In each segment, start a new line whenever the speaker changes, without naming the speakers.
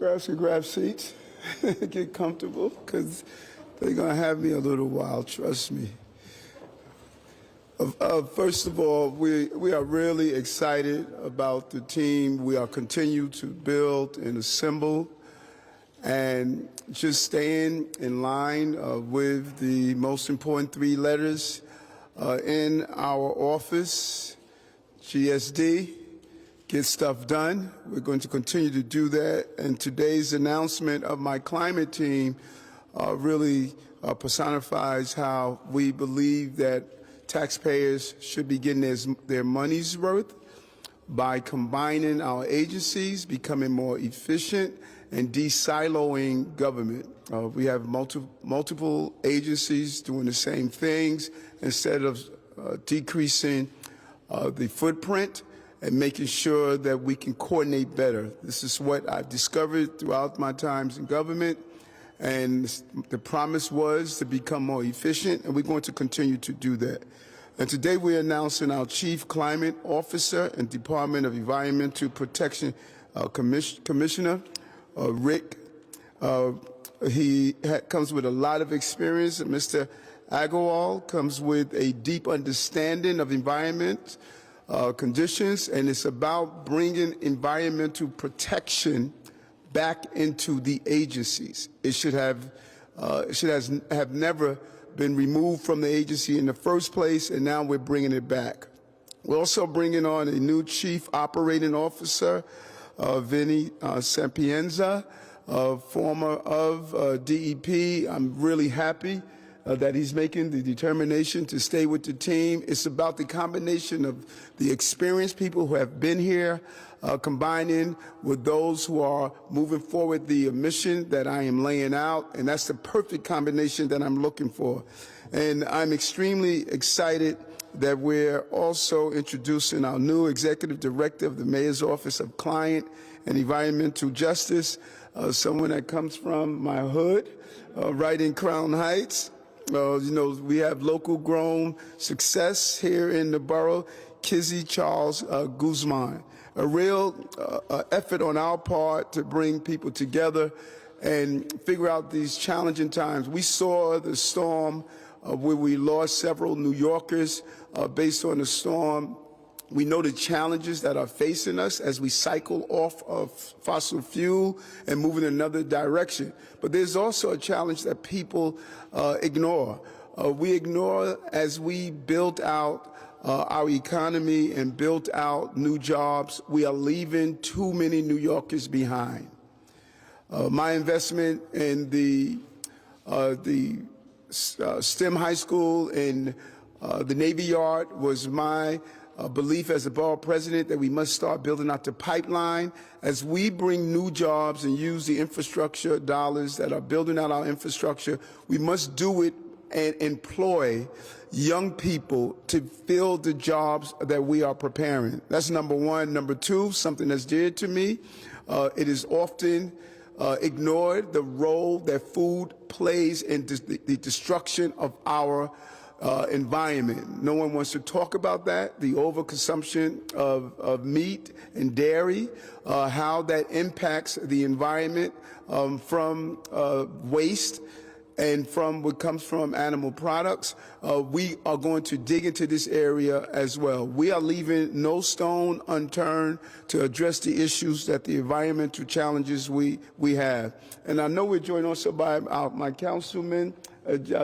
grab seats, get comfortable, because they're going to have me a little while, trust me. First of all, we are really excited about the team we are continuing to build and assemble, and just staying in line with the most important three letters in our office, GSD, get stuff done. We're going to continue to do that, and today's announcement of my climate team really personifies how we believe that taxpayers should be getting their money's worth by combining our agencies, becoming more efficient, and de-siloing government. We have multiple agencies doing the same things instead of decreasing the footprint and making sure that we can coordinate better. This is what I've discovered throughout my times in government, and the promise was to become more efficient, and we're going to continue to do that. And today we're announcing our Chief Climate Officer and Department of Environmental Protection Commissioner, Rick. He comes with a lot of experience. Mr. Agarwal comes with a deep understanding of environment conditions, and it's about bringing environmental protection back into the agencies. It should have never been removed from the agency in the first place, and now we're bringing it back. We're also bringing on a new Chief Operating Officer, Vinny Sapienza, former of DEP. I'm really happy that he's making the determination to stay with the team. It's about the combination of the experienced people who have been here, combining with those who are moving forward the mission that I am laying out, and that's the perfect combination that I'm looking for. And I'm extremely excited that we're also introducing our new Executive Director of the Mayor's Office of Client and Environmental Justice, someone that comes from my hood, right in Crown Heights. You know, we have local grown success here in the borough, Kizzy Charles Guzman. A real effort on our part to bring people together and figure out these challenging times. We saw the storm where we lost several New Yorkers based on the storm. We know the challenges that are facing us as we cycle off of fossil fuel and move in another direction. But there's also a challenge that people ignore. We ignore as we build out our economy and build out new jobs. We are leaving too many New Yorkers behind. My investment in the STEM high school in the Navy Yard was my belief as a borough president that we must start building out the pipeline as we bring new jobs and use the infrastructure dollars that are building out our infrastructure. We must do it and employ young people to fill the jobs that we are preparing. That's number one. Number two, something that's dear to me, it is often ignored, the role that food plays in the destruction of our environment. No one wants to talk about that, the overconsumption of meat and dairy, how that impacts the environment from waste and from what comes from animal products. We are going to dig into this area as well. We are leaving no stone unturned to address the issues that the environmental challenges we have. And I know we're joined also by my councilman,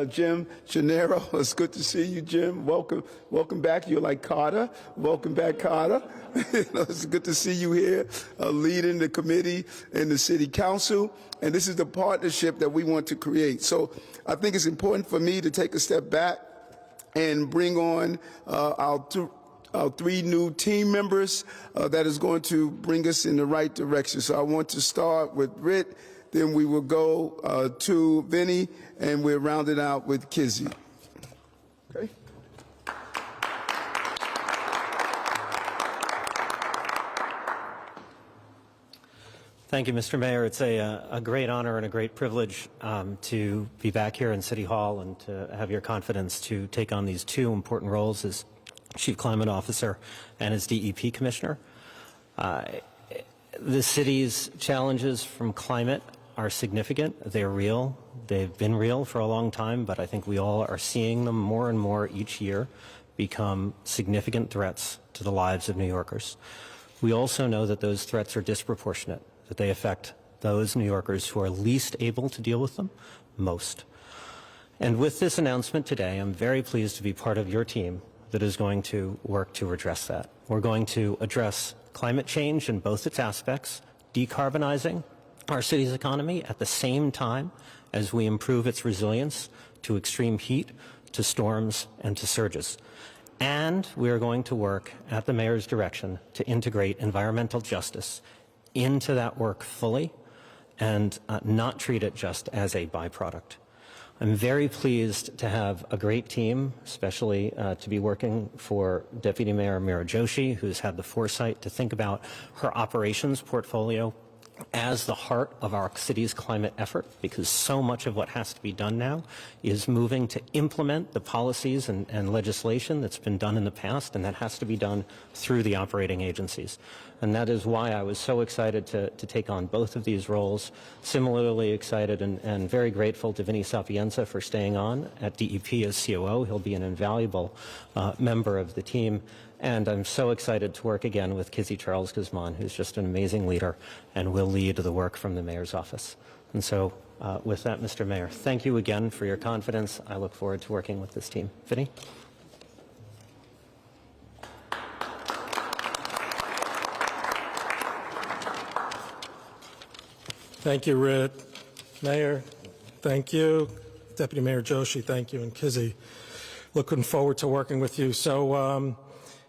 Jim Gennaro. It's good to see you, Jim. Welcome back. You're like Carter. Welcome back, Carter. It's good to see you here, leading the committee in the city council. And this is the partnership that we want to create. So I think it's important for me to take a step back and bring on our three new team members that is going to bring us in the right direction. So I want to start with Rick, then we will go to Vinny, and we'll round it out with Kizzy. Okay.
Thank you, Mr. Mayor. It's a great honor and a great privilege to be back here in City Hall and to have your confidence to take on these two important roles as Chief Climate Officer and as DEP Commissioner. The city's challenges from climate are significant. They're real. They've been real for a long time, but I think we all are seeing them more and more each year become significant threats to the lives of New Yorkers. We also know that those threats are disproportionate, that they affect those New Yorkers who are least able to deal with them most. And with this announcement today, I'm very pleased to be part of your team that is going to work to address that. We're going to address climate change in both its aspects, decarbonizing our city's economy at the same time as we improve its resilience to extreme heat, to storms, and to surges. And we are going to work at the mayor's direction to integrate environmental justice into that work fully and not treat it just as a byproduct. I'm very pleased to have a great team, especially to be working for Deputy Mayor Meera Joshi, who's had the foresight to think about her operations portfolio as the heart of our city's climate effort, because so much of what has to be done now is moving to implement the policies and legislation that's been done in the past, and that has to be done through the operating agencies. And that is why I was so excited to take on both of these roles. Similarly excited and very grateful to Vinny Sapienza for staying on at DEP as COO. He'll be an invaluable member of the team. And I'm so excited to work again with Kizzy Charles Guzman, who's just an amazing leader and will lead the work from the mayor's office. And so with that, Mr. Mayor, thank you again for your confidence. I look forward to working with this team. Vinny?
Thank you, Rit. Mayor, thank you. Deputy Mayor Joshi, thank you. And Kizzy, looking forward to working with you. So,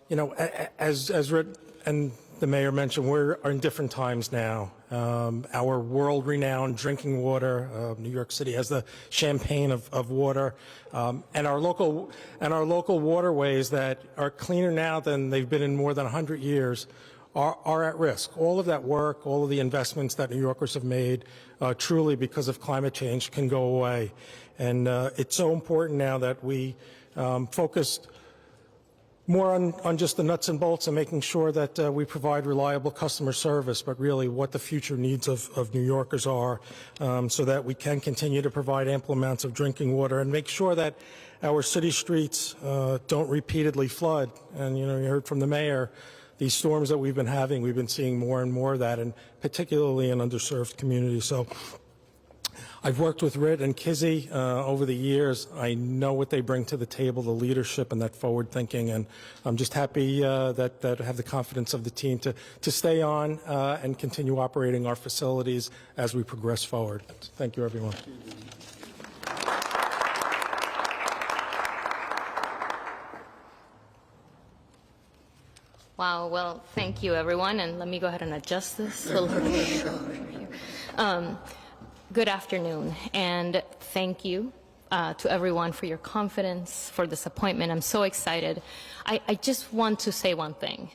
you know, as Rit and the mayor mentioned, we're in different times now. Our world-renowned drinking water, New York City has the champagne of water, and our local waterways that are cleaner now than they've been in more than 100 years are at risk. All of that work, all of the investments that New Yorkers have made, truly because of climate change, can go away. And it's so important now that we focus more on just the nuts and bolts and making sure that we provide reliable customer service, but really what the future needs of New Yorkers are, so that we can continue to provide ample amounts of drinking water and make sure that our city streets don't repeatedly flood. And, you know, you heard from the mayor, these storms that we've been having, we've been seeing more and more of that, and particularly in underserved communities. So I've worked with Rit and Kizzy over the years. I know what they bring to the table, the leadership and that forward thinking, and I'm just happy that I have the confidence of the team to stay on and continue operating our facilities as we progress forward. Thank you, everyone.
Wow, well, thank you, everyone, and let me go ahead and adjust this a little bit here. Good afternoon, and thank you to everyone for your confidence, for this appointment. I'm so excited. I just want to say one thing.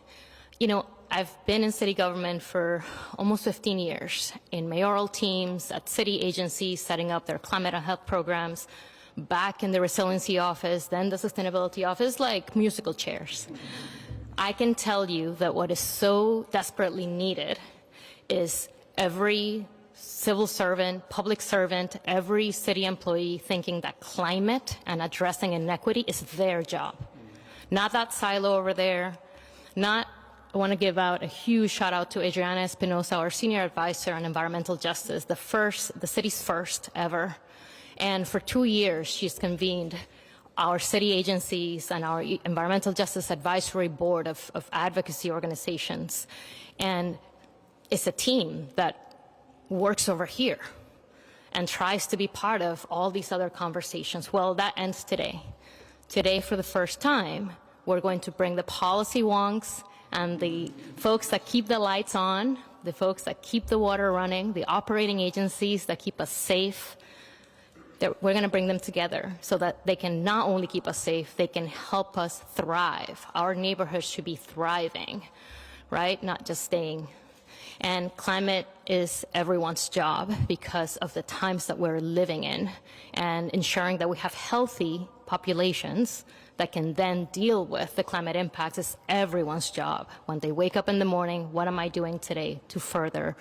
You know, I've been in city government for almost 15 years, in mayoral teams, at city agencies, setting up their climate and health programs, back in the resiliency office, then the sustainability office, like musical chairs. I can tell you that what is so desperately needed is every civil servant, public servant, every city employee thinking that climate and addressing inequity is their job. Not that silo over there. I want to give out a huge shout out to Adriana Espinosa, our senior advisor on environmental justice, the city's first ever. And for 2 years, she's convened our city agencies and our environmental justice advisory board of advocacy organizations. And it's a team that works over here and tries to be part of all these other conversations. Well, that ends today. Today, for the first time, we're going to bring the policy wonks and the folks that keep the lights on, the folks that keep the water running, the operating agencies that keep us safe. We're going to bring them together so that they can not only keep us safe, they can help us thrive. Our neighborhoods should be thriving, right? Not just staying. And climate is everyone's job because of the times that we're living in, and ensuring that we have healthy populations that can then deal with the climate impacts is everyone's job. When they wake up in the morning, what am I doing today to further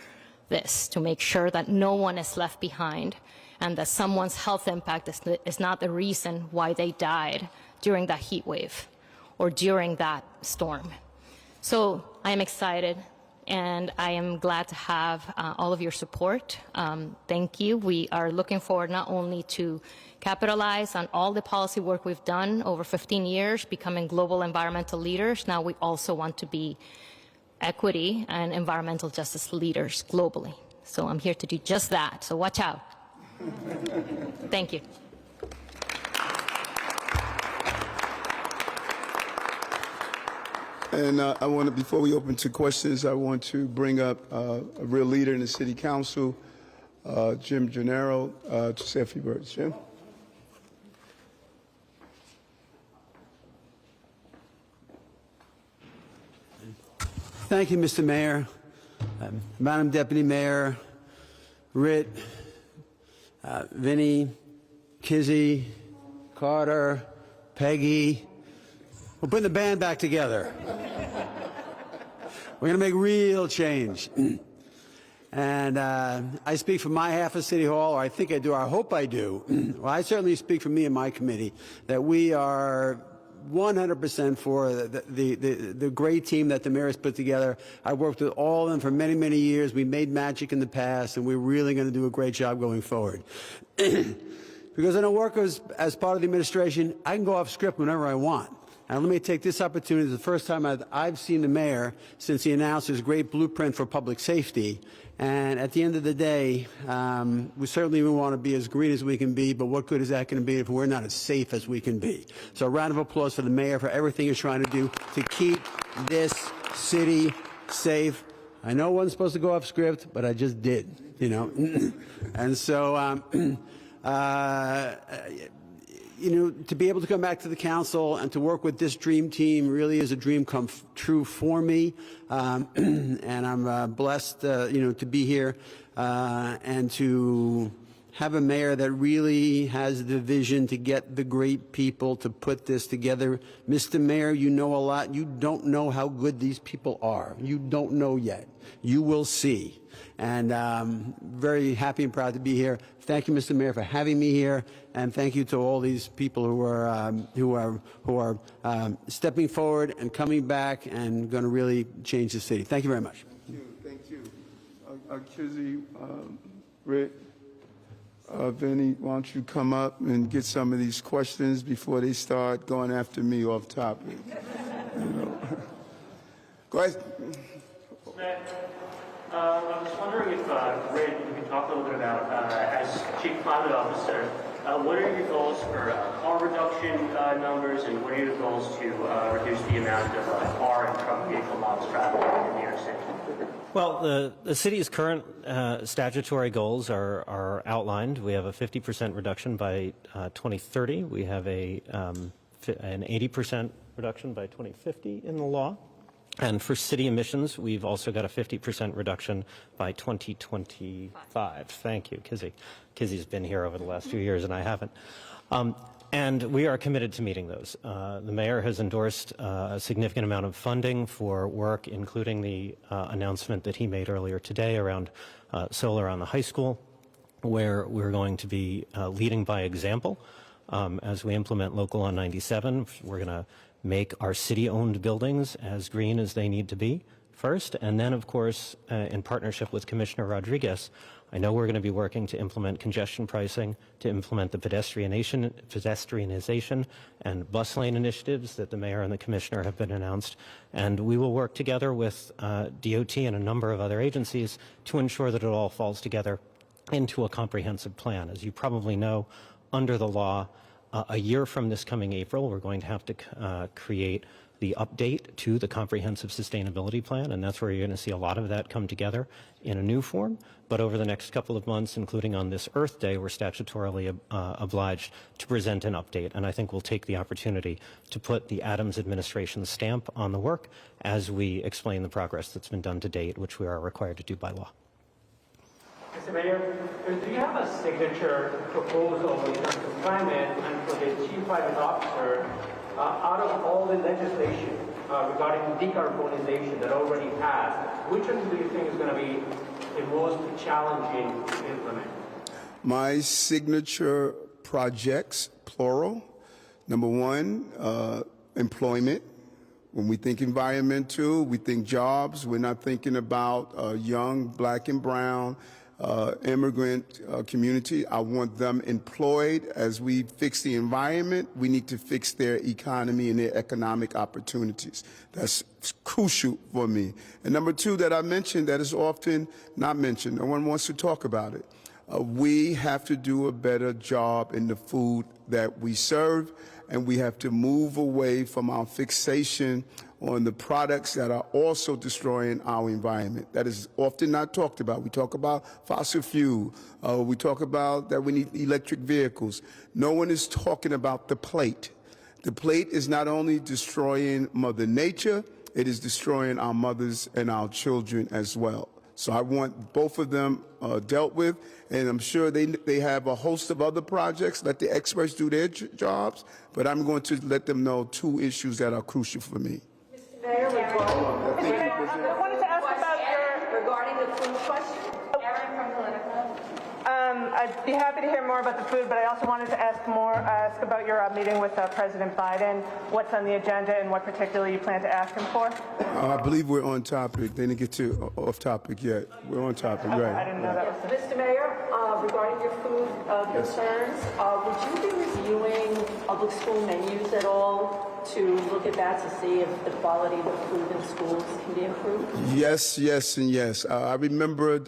this, to make sure that no one is left behind and that someone's health impact is not the reason why they died during that heat wave or during that storm. So I am excited, and I am glad to have all of your support. Thank you. We are looking forward not only to capitalize on all the policy work we've done over 15 years, becoming global environmental leaders. Now we also want to be equity and environmental justice leaders globally. So I'm here to do just that. So watch out. Thank you.
And I want to, before we open to questions, I want to bring up a real leader in the City Council, Jim Gennaro, to say a few words. Jim?
Thank you, Mr. Mayor, Madam Deputy Mayor, Rit, Vinny, Kizzy, Carter, Peggy. We're putting the band back together. We're going to make real change. And I speak for my half of City Hall, or I think I do, or I hope I do. Well, I certainly speak for me and my committee, that we are 100% for the great team that the mayor has put together. I worked with all of them for many, many years. We made magic in the past, and we're really going to do a great job going forward. Because I know workers, as part of the administration, I can go off script whenever I want. And let me take this opportunity. It's the first time I've seen the mayor since he announced his great blueprint for public safety. And at the end of the day, we certainly want to be as green as we can be, but what good is that going to be if we're not as safe as we can be? So a round of applause for the mayor for everything he's trying to do to keep this city safe. I know I wasn't supposed to go off script, but I just did, you know. And so, you know, to be able to come back to the council and to work with this dream team really is a dream come true for me. And I'm blessed, you know, to be here and to have a mayor that really has the vision to get the great people to put this together. Mr. Mayor, you know a lot. You don't know how good these people are. You don't know yet. You will see. And very happy and proud to be here. Thank you, Mr. Mayor, for having me here, and thank you to all these people who are stepping forward and coming back and going to really change the city. Thank you very much.
Thank you. Kizzy, Rick, Vinny, why don't you come up and get some of these questions before they start going after me off topic? You know. Go ahead.
I was wondering if, Red, you could talk a little bit about, as Chief Climate Officer, what are your goals for car reduction numbers, and what are your goals to reduce the amount of car and truck vehicle miles traveled in New York City?
Well, the city's current statutory goals are outlined. We have a 50% reduction by 2030. We have an 80% reduction by 2050 in the law. And for city emissions, we've also got a 50% reduction by 2025. Thank you, Kizzy. Kizzy's been here over the last few years, and I haven't. And we are committed to meeting those. The mayor has endorsed a significant amount of funding for work, including the announcement that he made earlier today around solar on the high school, where we're going to be leading by example. As we implement Local Law 97, we're going to make our city-owned buildings as green as they need to be first, and then, of course, in partnership with Commissioner Rodriguez, I know we're going to be working to implement congestion pricing, to implement the pedestrianization and bus lane initiatives that the mayor and the commissioner have been announced, and we will work together with DOT and a number of other agencies to ensure that it all falls together into a comprehensive plan. As you probably know, under the law, a year from this coming April, we're going to have to create the update to the comprehensive sustainability plan, and that's where you're going to see a lot of that come together in a new form. But over the next couple of months, including on this Earth Day, we're statutorily obliged to present an update, and I think we'll take the opportunity to put the Adams administration stamp on the work as we explain the progress that's been done to date, which we are required to do by law.
Mr. Mayor, do you have a signature proposal in terms of climate and for the Chief Climate Officer
out of all the legislation regarding decarbonization that already passed, which one do you think is going to be the most challenging to implement?
My signature projects, plural. Number one, employment. When we think environmental, we think jobs. We're not thinking about young, black and brown, immigrant community. I want them employed. As we fix the environment, we need to fix their economy and their economic opportunities. That's crucial for me. And number two that I mentioned that is often not mentioned, no one wants to talk about it. We have to do a better job in the food that we serve, and we have to move away from our fixation on the products that are also destroying our environment. That is often not talked about. We talk about fossil fuel. We talk about that we need electric vehicles. No one is talking about the plate. The plate is not only destroying Mother Nature, it is destroying our mothers and our children as well. So I want both of them dealt with, and I'm sure they have a host of other projects. Let the experts do their jobs, but I'm going to let them know two issues that are crucial for me.
Mr. Mayor, I wanted to ask about regarding the food question. Erin from Politico.
I'd be happy to hear more about the food, but I also wanted to ask about your meeting with President Biden, what's on the agenda and what particularly you plan to ask him for.
I believe we're on topic. They didn't get to off topic yet. We're on topic, right?
I didn't know that was the...
Mr. Mayor, regarding your food concerns, would you be reviewing public school menus at all to look at that to see if the quality of the food in schools can be improved?
Yes, yes, and yes. I remember,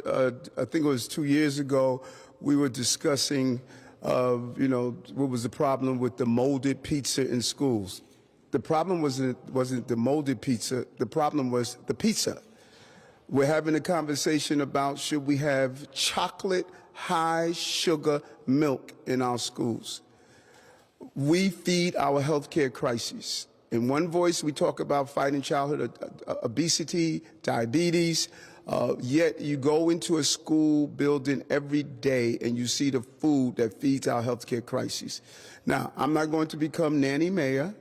I think it was 2 years ago, we were discussing, what was the problem with the molded pizza in schools. The problem wasn't the molded pizza. The problem was the pizza. We're having a conversation about should we have chocolate, high sugar milk in our schools. We feed our healthcare crises. In one voice, we talk about fighting childhood obesity, diabetes, yet you go into a school building every day and you see the food that feeds our healthcare crises. Now, I'm not going to become nanny mayor,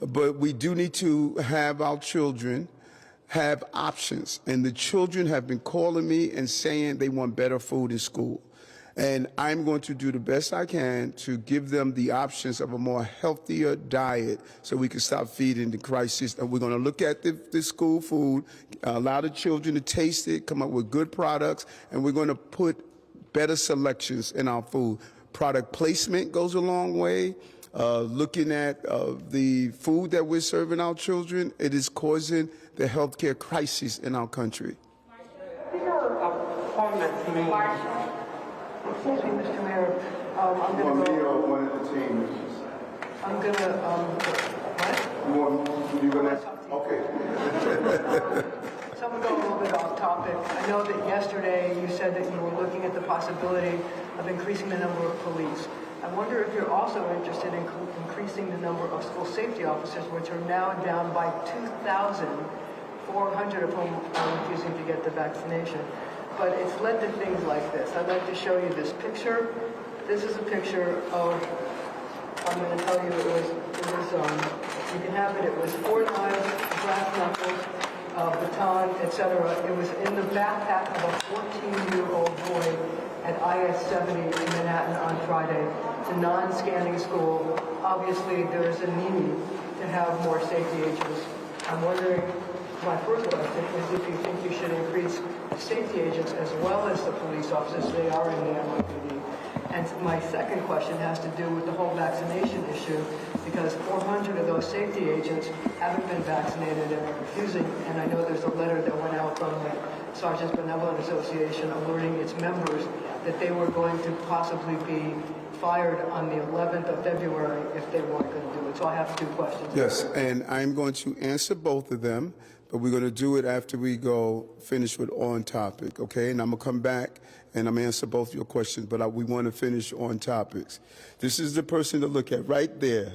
but we do need to have our children have options. And the children have been calling me and saying they want better food in school. And I'm going to do the best I can to give them the options of a more healthier diet so we can stop feeding the crisis. And we're going to look at the school food, allow the children to taste it, come up with good products, and we're going to put better selections in our food. Product placement goes a long way. Looking at the food that we're serving our children, it is causing the healthcare crisis in our country.
Excuse me, Mr. Mayor. I'm going to go.
One of the team.
I'm going to. What?
You going to? Okay.
So I'm going to go a little bit off topic. I know that yesterday you said that you were looking at the possibility of increasing the number of police. I wonder if you're also interested in increasing the number of school safety officers, which are now down by 2,400 of whom are refusing to get the vaccination. But it's led to things like this. I'd like to show you this picture. This is a picture of, I'm going to tell you it was you can have it, it was 4 knives, brass knuckles, baton, etc. It was in the backpack of a 14-year-old boy at IS-70 in Manhattan on Friday. It's a non-scanning school. Obviously, there is a need to have more safety agents. I'm wondering, my first question is if you think you should increase safety agents as well as the police officers. They are in the NYPD. And my second question has to do with the whole vaccination issue, because 400 of those safety agents haven't been vaccinated and are refusing. And I know there's a letter that went out from the Sergeants Benevolent Association alerting its members that they were going to possibly be fired on the 11th of February if they weren't going to do it. So I have 2 questions.
Yes, and I'm going to answer both of them, but we're going to do it after we finish with On Topic, okay? And I'm going to come back and I'm going to answer both your questions, but we want to finish On Topics. This is the person to look at right there.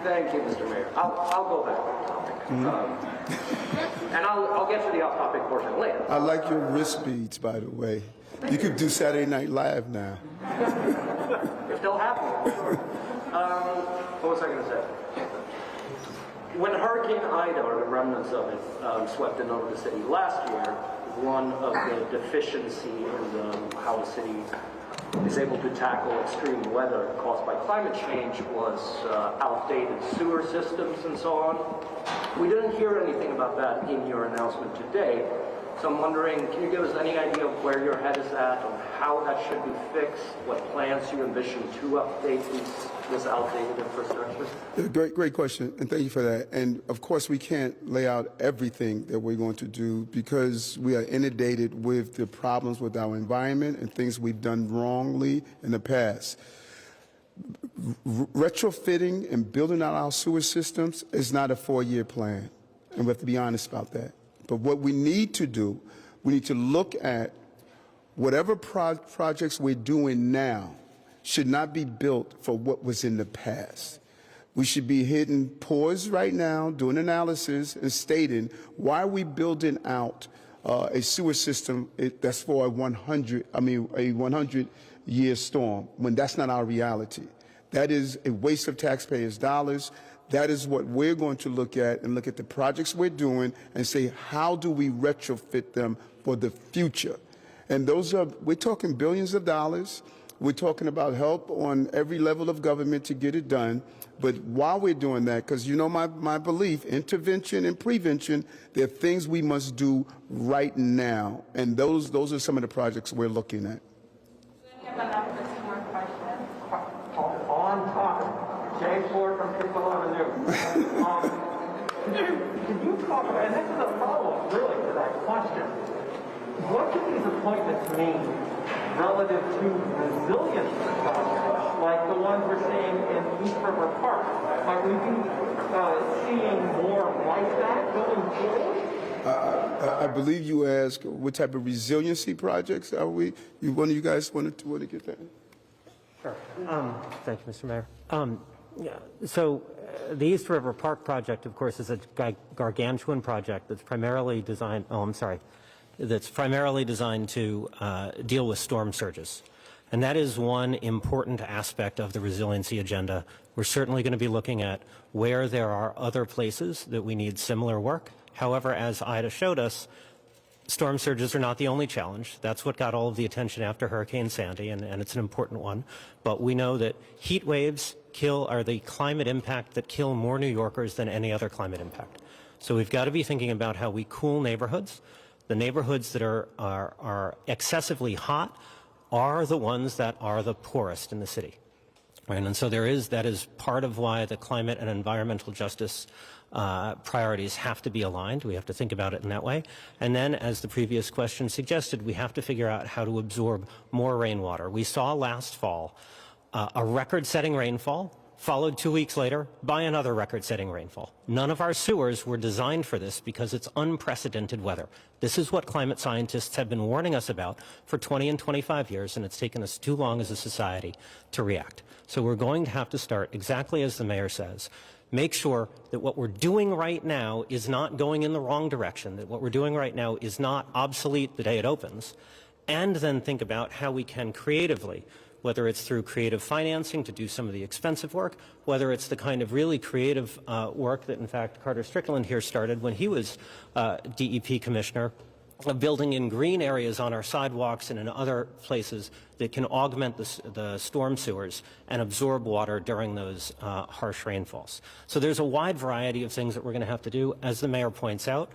Thank you, Mr. Mayor. I'll go back on topic. And I'll get to the off-topic portion later.
I like your wrist beads, by the way. You could do Saturday Night Live now.
You're still happening. What was I going to say? When Hurricane Ida, or the remnants of it, swept in over the city last year, one of the deficiency in how the city is able to tackle extreme weather caused by climate change was outdated sewer systems and so on. We didn't hear anything about that in your announcement today. So I'm wondering, can you give us any idea of where your head is at, on how that should be fixed, what plans you envision to update this outdated infrastructure?
Great question, and thank you for that. And of course, we can't lay out everything that we're going to do because we are inundated with the problems with our environment and things we've done wrongly in the past. Retrofitting and building out our sewer systems is not a 4-year plan, and we have to be honest about that. But what we need to do, we need to look at whatever projects we're doing now should not be built for what was in the past. We should be hitting pause right now, doing analysis, and stating why are we building out a sewer system that's for a 100-year storm when that's not our reality. That is a waste of taxpayers' dollars. That is what we're going to look at and look at the projects we're doing and say, how do we retrofit them for the future? And those are, we're talking billions of dollars. We're talking about help on every level of government to get it done. But while we're doing that, because you know my belief, intervention and prevention, there are things we must do right now. And those are some of the projects we're looking at.
On topic. James Ford from Fifth Avenue. Can you talk about, and this is a follow-up really to that question, what do these appointments mean relative to resilience projects like the ones we're seeing in East River Park? Are we seeing more like that going forward?
I believe you asked what type of resiliency projects are we? One of you guys want to get that?
Sure. Thank you, Mr. Mayor. So the East River Park project, of course, is a gargantuan project that's primarily designed. That's primarily designed to deal with storm surges, and that is one important aspect of the resiliency agenda. We're certainly going to be looking at where there are other places that we need similar work. However, as Ida showed us, storm surges are not the only challenge. That's what got all of the attention after Hurricane Sandy, and it's an important one. But we know that heat waves are the climate impact that kill more New Yorkers than any other climate impact. So we've got to be thinking about how we cool neighborhoods. The neighborhoods that are excessively hot are the ones that are the poorest in the city. Right? And so that is part of why the climate and environmental justice priorities have to be aligned. We have to think about it in that way. And then, as the previous question suggested, we have to figure out how to absorb more rainwater. We saw last fall a record-setting rainfall, followed 2 weeks later by another record-setting rainfall. None of our sewers were designed for this because it's unprecedented weather. This is what climate scientists have been warning us about for 20 and 25 years, and it's taken us too long as a society to react. So we're going to have to start exactly as the mayor says. Make sure that what we're doing right now is not going in the wrong direction, that what we're doing right now is not obsolete the day it opens, and then think about how we can creatively, whether it's through creative financing to do some of the expensive work, whether it's the kind of really creative work that, in fact, Carter Strickland here started when he was DEP commissioner, of building in green areas on our sidewalks and in other places that can augment the storm sewers and absorb water during those harsh rainfalls. So there's a wide variety of things that we're going to have to do. As the mayor points out,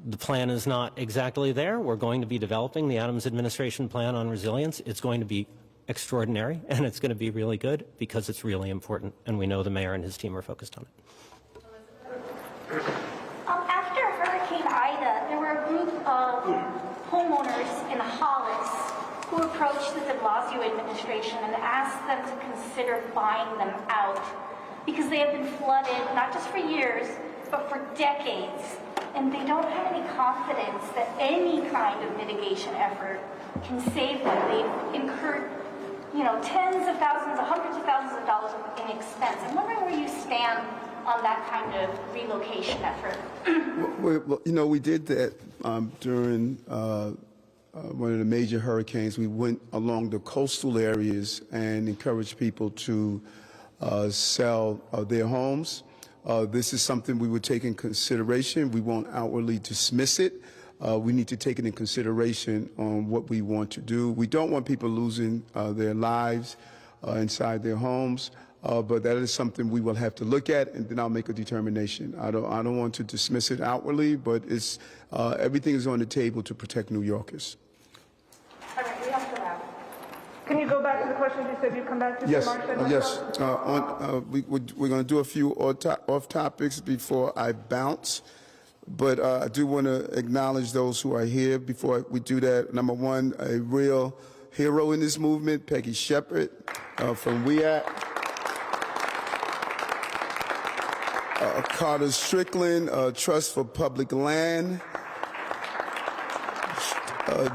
the plan is not exactly there. We're going to be developing the Adams administration plan on resilience. It's going to be extraordinary, and it's going to be really good because it's really important, and we know the mayor and his team are focused on it.
After Hurricane Ida, there were a group of homeowners in Hollis who approached the de Blasio administration and asked them to consider buying them out because they have been flooded not just for years, but for decades. And they don't have any confidence that any kind of mitigation effort can save them. They've incurred, tens of thousands, hundreds of thousands of dollars in expense. I'm wondering where you stand on that kind of relocation effort.
Well, we did that during one of the major hurricanes. We went along the coastal areas and encouraged people to sell their homes. This is something we would take in consideration. We won't outwardly dismiss it. We need to take it in consideration on what we want to do. We don't want people losing their lives inside their homes, but that is something we will have to look at, and then I'll make a determination. I don't want to dismiss it outwardly, but it's everything is on the table to protect New Yorkers.
All right, we have to wrap. Can you go back to the questions you said you'd come back to?
Yes,
Marcia?
yes. We're going to do a few off topics before I bounce, but I do want to acknowledge those who are here. Before we do that, number one, a real hero in this movement, Peggy Shepard from WEAC. Carter Strickland, Trust for Public Land.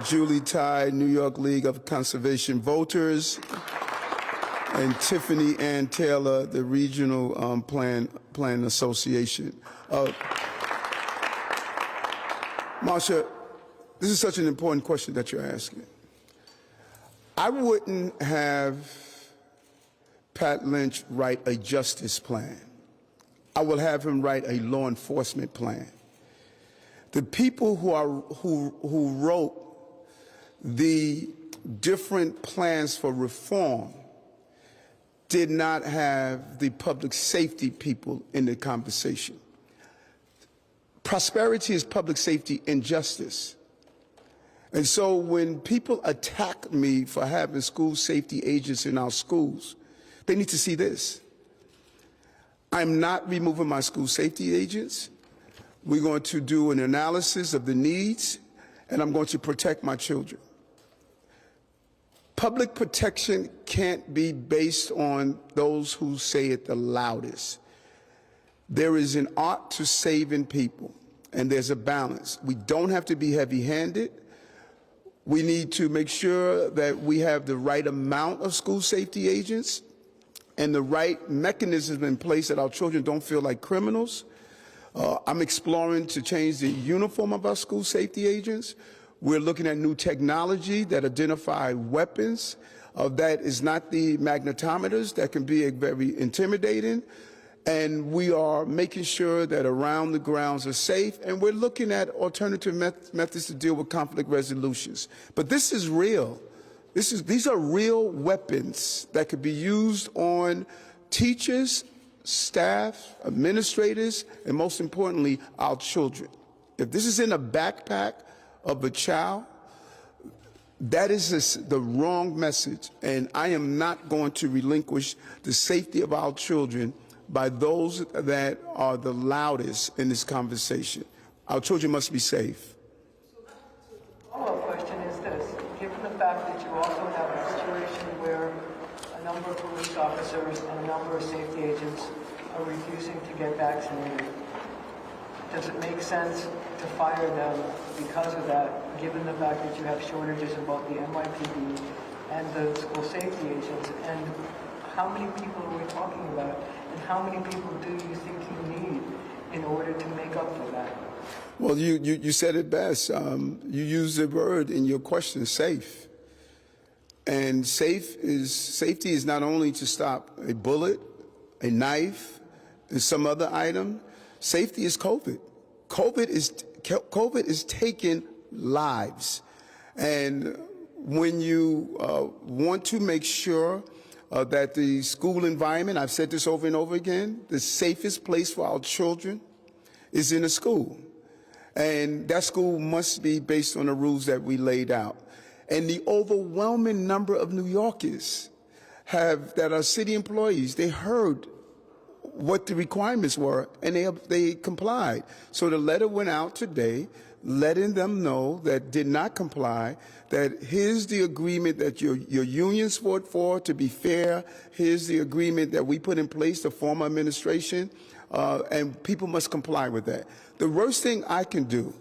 Julie Ty, New York League of Conservation Voters. And Tiffany Ann Taylor, the Regional Plan Association. Marsha, this is such an important question that you're asking. I wouldn't have Pat Lynch write a justice plan. I will have him write a law enforcement plan. The people who wrote the different plans for reform did not have the public safety people in the conversation. Prosperity is public safety and justice. And so when people attack me for having school safety agents in our schools, they need to see this. I'm not removing my school safety agents. We're going to do an analysis of the needs, and I'm going to protect my children. Public protection can't be based on those who say it the loudest. There is an art to saving people, and there's a balance. We don't have to be heavy-handed. We need to make sure that we have the right amount of school safety agents and the right mechanisms in place that our children don't feel like criminals. I'm exploring to change the uniform of our school safety agents. We're looking at new technology that identify weapons. That is not the magnetometers that can be very intimidating. And we are making sure that around the grounds are safe. And we're looking at alternative methods to deal with conflict resolutions. But this is real. These are real weapons that could be used on teachers, staff, administrators, and most importantly, our children. If this is in a backpack of a child, that is the wrong message, and I am not going to relinquish the safety of our children by those that are the loudest in this conversation. Our children must be safe.
The follow-up question is this. Given the fact that you also have a situation where a number of police officers and a number of safety agents are refusing to get vaccinated, does it make sense to fire them because of that, given the fact that you have shortages in both the NYPD and the school safety agents? And how many people are we talking about? And how many people do you think you need in order to make up for that?
Well, you said it best. You used the word in your question, safe. And safety is not only to stop a bullet, a knife, and some other item. Safety is COVID. COVID is taking lives. And when you want to make sure that the school environment, I've said this over and over again, the safest place for our children is in a school. And that school must be based on the rules that we laid out. And the overwhelming number of New Yorkers that are city employees, they heard what the requirements were, and they complied. So the letter went out today letting them know that did not comply, that here's the agreement that your unions fought for to be fair, here's the agreement that we put in place, the former administration, and people must comply with that. The worst thing I can do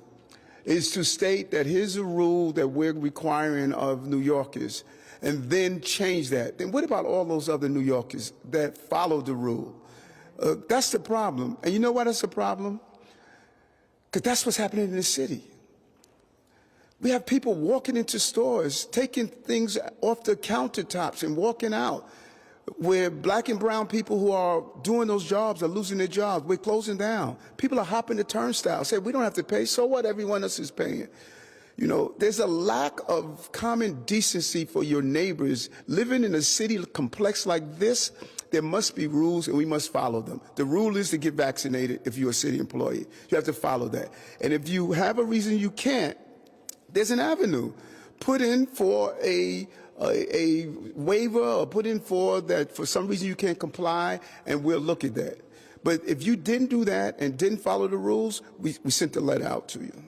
is to state that here's a rule that we're requiring of New Yorkers, and then change that. Then what about all those other New Yorkers that follow the rule? That's the problem. And you know why that's the problem? Because that's what's happening in the city. We have people walking into stores, taking things off the countertops and walking out. where black and brown people who are doing those jobs are losing their jobs. We're closing down. People are hopping the turnstile, say, we don't have to pay, so what? Everyone else is paying. You know, there's a lack of common decency for your neighbors. Living in a city complex like this, there must be rules and we must follow them. The rule is to get vaccinated if you're a city employee. You have to follow that. And if you have a reason you can't, there's an avenue. Put in for a waiver or put in for that for some reason you can't comply, and we'll look at that. But if you didn't do that and didn't follow the rules, we sent the letter out to you.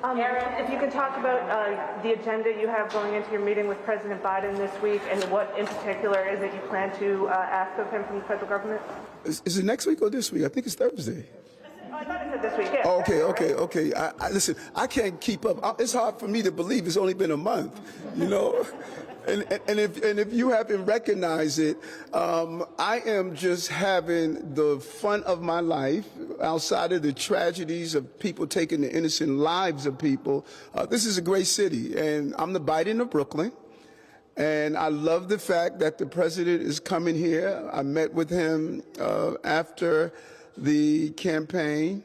If you could talk about the agenda you have going into your meeting with President Biden this week, and what in particular is it you plan to ask of him from the federal government?
Is it next week or this week? I think it's Thursday.
Oh, I thought it said this week, yeah.
Oh, okay. Listen, I can't keep up. It's hard for me to believe it's only been a month, you know. And if you haven't recognized it, I am just having the fun of my life outside of the tragedies of people taking the innocent lives of people. This is a great city, and I'm the Biden of Brooklyn. And I love the fact that the president is coming here. I met with him after the campaign,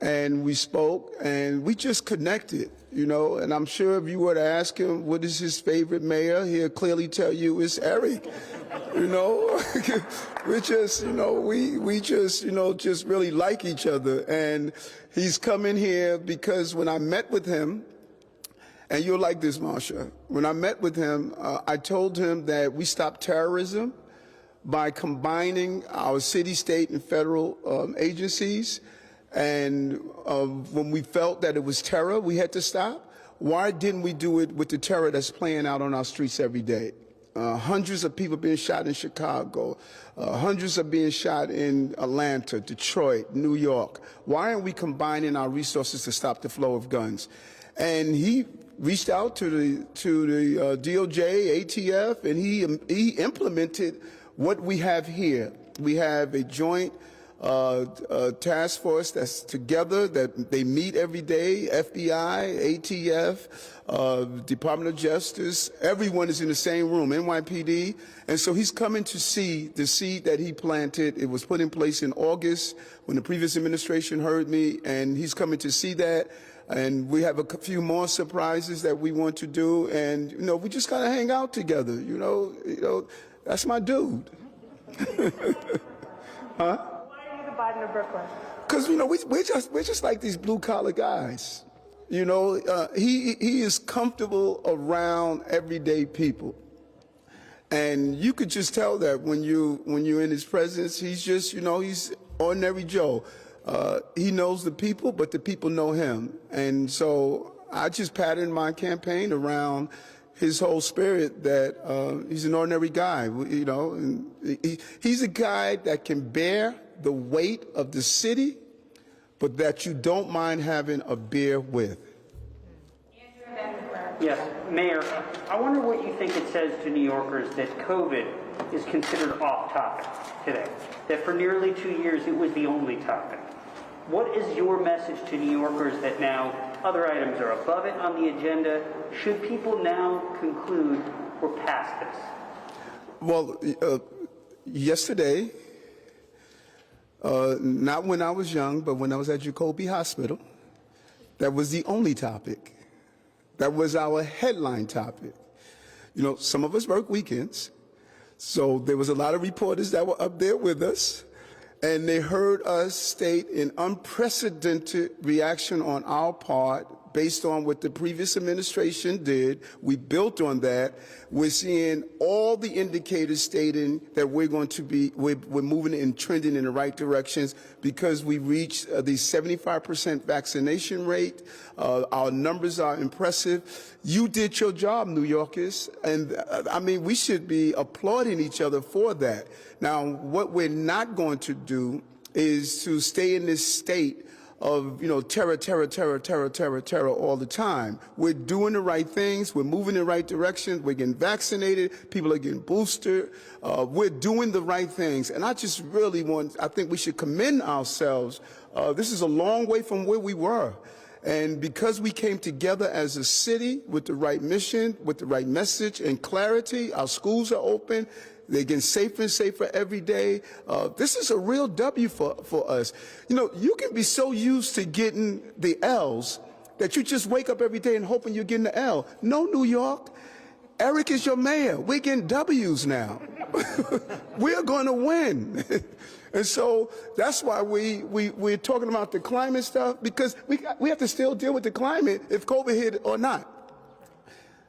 and we spoke, and we just connected, you know. And I'm sure if you were to ask him what is his favorite mayor, he'll clearly tell you it's Eric. You know, we just really like each other. And he's coming here because when I met with him, and you'll like this, Marsha, when I met with him, I told him that we stop terrorism by combining our city, state, and federal agencies. And when we felt that it was terror we had to stop, why didn't we do it with the terror that's playing out on our streets every day? Hundreds of people being shot in Chicago. Hundreds are being shot in Atlanta, Detroit, New York. Why aren't we combining our resources to stop the flow of guns? And he reached out to the DOJ, ATF, and he implemented what we have here. We have a joint task force that's together, that they meet every day, FBI, ATF, Department of Justice, everyone is in the same room, NYPD. And so he's coming to see the seed that he planted. It was put in place in August when the previous administration heard me, and he's coming to see that. And we have a few more surprises that we want to do. And, you know, we just kind of hang out together, you know, that's my dude. Huh?
Biden of Brooklyn?
Because, you know, we're just like these blue-collar guys. You know, he is comfortable around everyday people. And you could just tell that when you're in his presence. He's just, you know, he's ordinary Joe. He knows the people, but the people know him. And so I just patterned my campaign around his whole spirit that he's an ordinary guy, you know. And he's a guy that can bear the weight of the city, but that you don't mind having a beer with.
Yes, Mayor, I wonder what you think it says to New Yorkers that COVID is considered off topic today, that for nearly 2 years it was the only topic. What is your message to New Yorkers that now other items are above it on the agenda? Should people now conclude we're past this?
Well, yesterday, not when I was young, but when I was at Jacoby Hospital, that was the only topic. That was our headline topic. You know, some of us work weekends, so there was a lot of reporters that were up there with us, and they heard us state an unprecedented reaction on our part based on what the previous administration did. We built on that. We're seeing all the indicators stating that we're moving and trending in the right directions because we reached the 75% vaccination rate. Our numbers are impressive. You did your job, New Yorkers, and I mean, we should be applauding each other for that. Now, what we're not going to do is to stay in this state of, you know, terror all the time. We're doing the right things. We're moving in the right direction. We're getting vaccinated. People are getting boosted. We're doing the right things. And I just really I think we should commend ourselves. This is a long way from where we were. And because we came together as a city with the right mission, with the right message and clarity, our schools are open. They're getting safer and safer every day. This is a real W for us. You know, you can be so used to getting the L's that you just wake up every day and hoping you're getting the L. No, New York. Eric is your mayor. We're getting W's now. We're going to win. And so that's why we're talking about the climate stuff, because we have to still deal with the climate if COVID hit or not.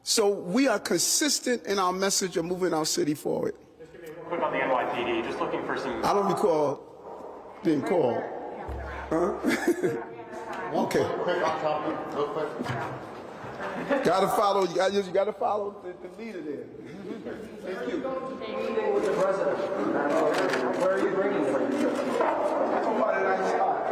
So we are consistent in our message of moving our city forward.
Just give me real quick on the NYPD, just looking for some...
I don't recall being called. Huh? Okay.
Quick off topic, real quick.
Gotta follow. You gotta follow the leader there. Thank you.
With the president. Where are you bringing from?
Talking about a nice spot.